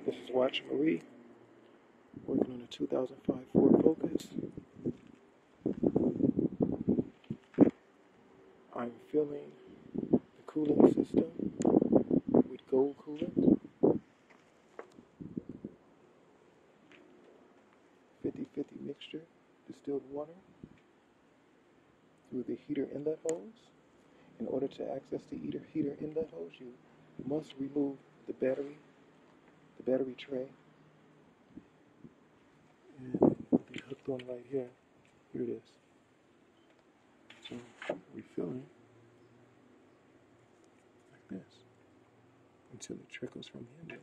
This is Watch Marie, working on a 2005 Ford Focus. I'm filling the cooling system with gold coolant, 50-50 mixture, distilled water, through the heater inlet hose. In order to access the heater inlet hose, you must remove the battery tray, and it'll be hooked on right here. Here it is. So refilling like this until it trickles from the inlet.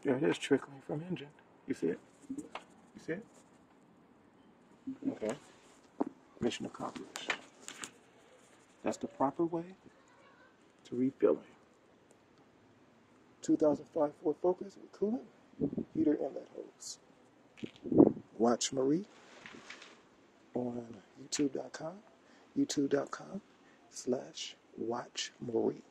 There it is, trickling from engine. You see it? You see it? Okay. Mission accomplished. That's the proper way to refilling. 2005 Ford Focus with coolant, heater inlet hose. Watch Marie on youtube.com/Watch Marie.